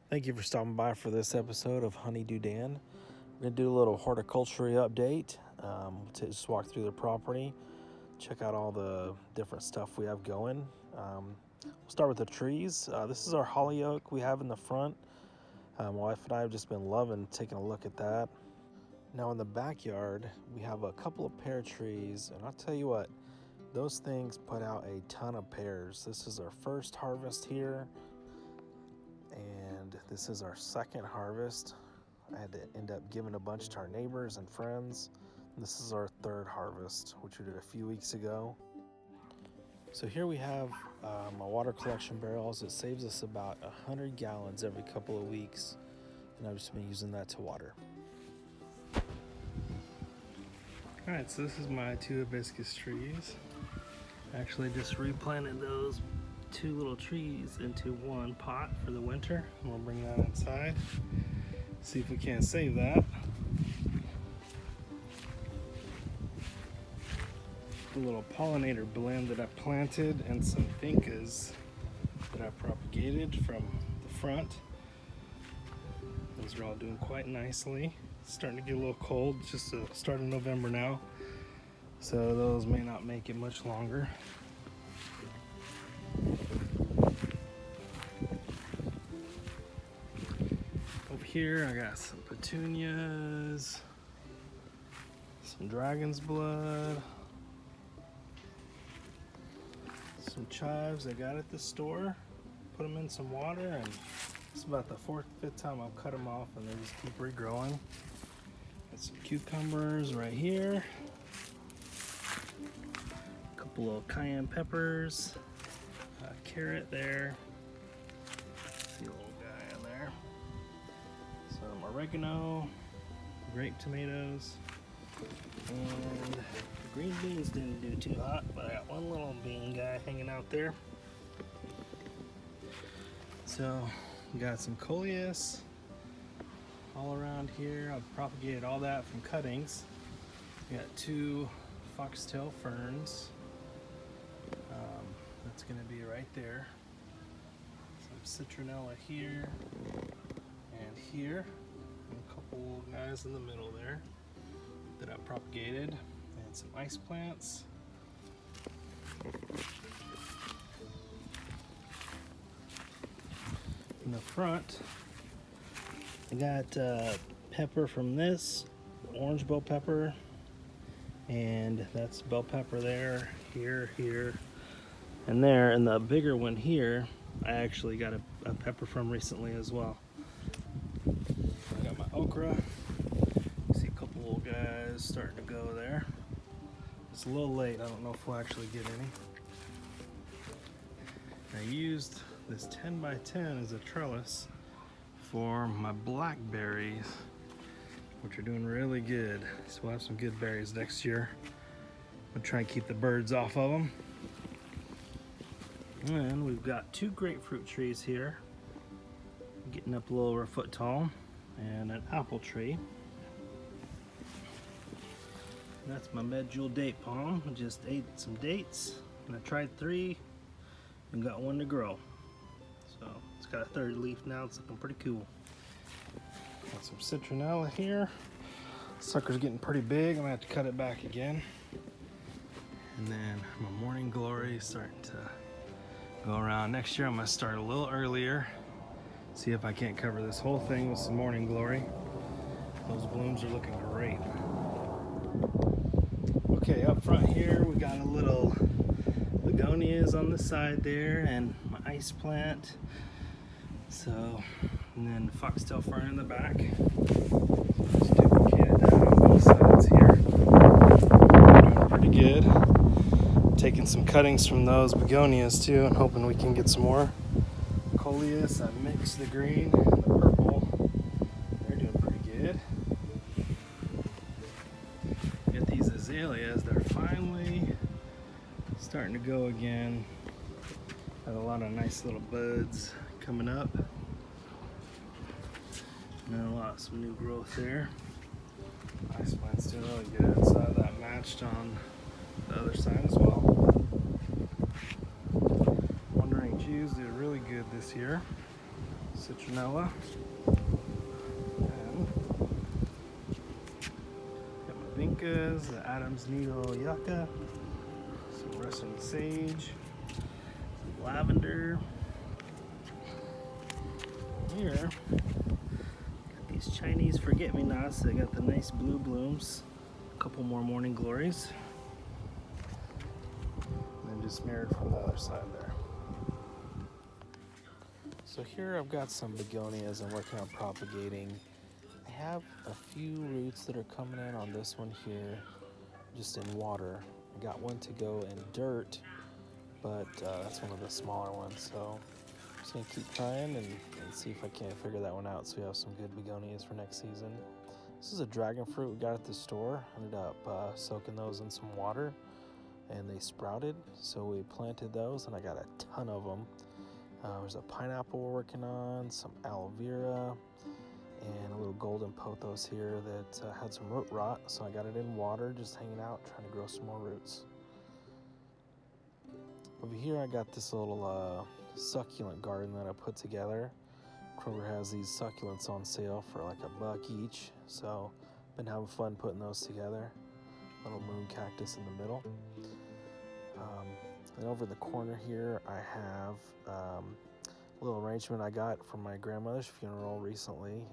Thank you for stopping by for this episode of Honeydew Dan. We're going to do a little horticultury update. To just walk through the property, check out all the different stuff we have going. We'll start with the trees. This is our holly oak we have in the front. My wife and I have just been loving taking a look at that. Now in the backyard, we have a couple of pear trees, and I'll tell you what, those things put out a ton of pears. This is our first harvest here, and this is our second harvest. I had to end up giving a bunch to our neighbors and friends. This is our third harvest, which we did a few weeks ago. So here we have my water collection barrels. It saves us about 100 gallons every couple of weeks, and I've just been using that to water. Alright, so this is my two hibiscus trees. I actually just replanted those two little trees into one pot for the winter. And we'll bring that inside. See if we can't save that. A little pollinator blend that I planted and some vincas that I propagated from the front. Those are all doing quite nicely. It's starting to get a little cold. It's just the start of November now, so those may not make it much longer. Over here I got some petunias, some dragon's blood, some chives I got at the store. Put them in some water, and it's about the fourth, fifth time I've cut them off, and they just keep regrowing. Got some cucumbers right here, a couple of cayenne peppers, a carrot there, see a little guy in there, some oregano, grape tomatoes, and the green beans didn't do too hot, but I got one little bean guy hanging out there. So we got some coleus all around here. I've propagated all that from cuttings. We got two foxtail ferns. That's going to be right there. Some citronella here and here. And a couple guys in the middle there that I propagated. And some ice plants. In the front, I got pepper from this, orange bell pepper, and that's bell pepper there, here, and there. And the bigger one here, I actually got a pepper from recently as well. I got my okra. You see a couple little guys starting to go there. It's a little late, I don't know if we'll actually get any. I used this 10 by 10 as a trellis for my blackberries, which are doing really good. So we'll have some good berries next year. I'll try and keep the birds off of them. And we've got two grapefruit trees here, getting up a little over a foot tall, and an apple tree. And that's my medjool date palm. I just ate some dates, and I tried 3 and got 1 to grow. So it's got a third leaf now. It's looking pretty cool. Got some citronella here. Sucker's getting pretty big. I'm gonna have to cut it back again. And then my morning glory is starting to go around. Next year I'm gonna start a little earlier. See if I can't cover this whole thing with some morning glory. Those blooms are looking great. Okay, up front here we got a little begonias on the side there, and my ice plant. So, and then foxtail fern in the back. So just duplicated that on both sides here. Doing pretty good. Taking some cuttings from those begonias too, and hoping we can get some more. Coleus, I mixed the green and the purple. They're doing pretty good. Get these azaleas, they're finally starting to go again. Got a lot of nice little buds coming up. And some new growth there. Ice plant's doing really good. So I have that matched on the other side as well. Wandering Jews did really good this year. citronella. And got my vincas, the Adam's needle yucca, some Russian sage, some lavender. Here, got these Chinese forget-me-nots. They got the nice blue blooms. A couple more morning glories. And then just mirrored from the other side there. So here I've got some begonias I'm working on propagating. I have a few roots that are coming in on this one here, just in water. I got one to go in dirt, but that's one of the smaller ones. So I'm just gonna keep trying and see if I can't figure that one out so we have some good begonias for next season. This is a dragon fruit we got at the store. Ended up soaking those in some water and they sprouted. So we planted those and I got a ton of them. There's a pineapple we're working on, some aloe vera, and a little golden pothos here that had some root rot. So I got it in water, just hanging out, trying to grow some more roots. Over here I got this little succulent garden that I put together. Kroger has these succulents on sale for like $1 each. So I've been having fun putting those together. Little moon cactus in the middle. And over the corner here, I have a little arrangement I got from my grandmother's funeral recently.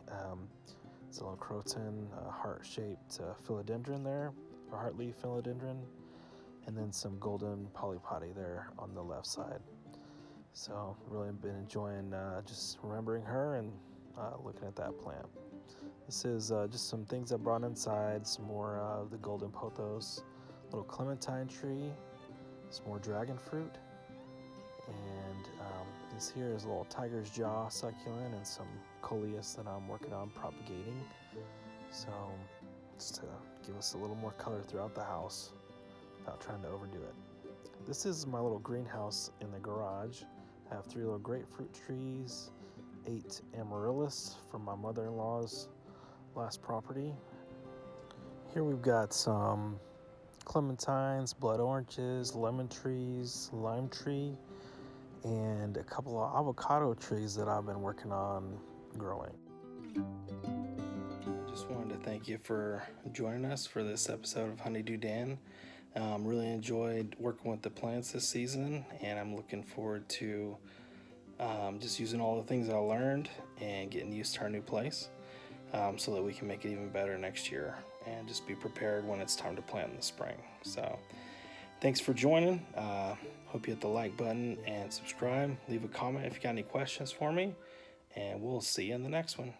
It's a little croton, heart-shaped philodendron there, or heart leaf philodendron, and then some golden polypody there on the left side. So really been enjoying just remembering her and looking at that plant. This is just some things I brought inside, some more of the golden pothos, little clementine tree, some more dragon fruit, and this here is a little tiger's jaw succulent and some coleus that I'm working on propagating. So just to give us a little more color throughout the house without trying to overdo it. This is my little greenhouse in the garage. I have 3 little grapefruit trees, 8 amaryllis from my mother-in-law's last property. Here we've got some clementines, blood oranges, lemon trees, lime tree, and a couple of avocado trees that I've been working on growing. Just wanted to thank you for joining us for this episode of Honeydew Dan. Really enjoyed working with the plants this season, and I'm looking forward to just using all the things I learned and getting used to our new place so that we can make it even better next year and just be prepared when it's time to plant in the spring. So thanks for joining. Hope you hit the like button and subscribe. Leave a comment if you got any questions for me, and we'll see you in the next one.